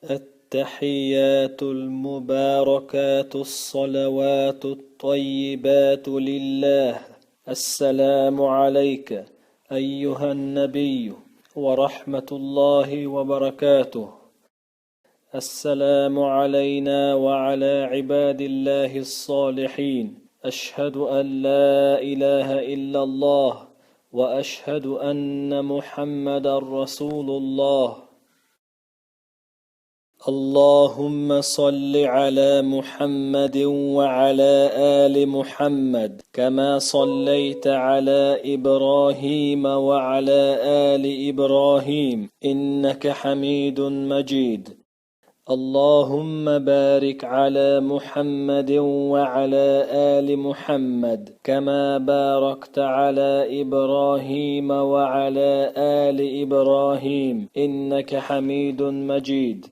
التحيات المباركات الصلوات الطيبات لله. السلام عليك أيها النبي ورحمة الله وبركاته. السلام علينا وعلى عباد الله الصالحين. أشهد أن لا إله إلا الله وأشهد أن محمدا رسول الله. اللهم صل على محمد وعلى آل محمد كما صليت على إبراهيم وعلى آل إبراهيم إنك حميد مجيد. اللهم بارك على محمد وعلى آل محمد كما باركت على إبراهيم وعلى آل إبراهيم إنك حميد مجيد.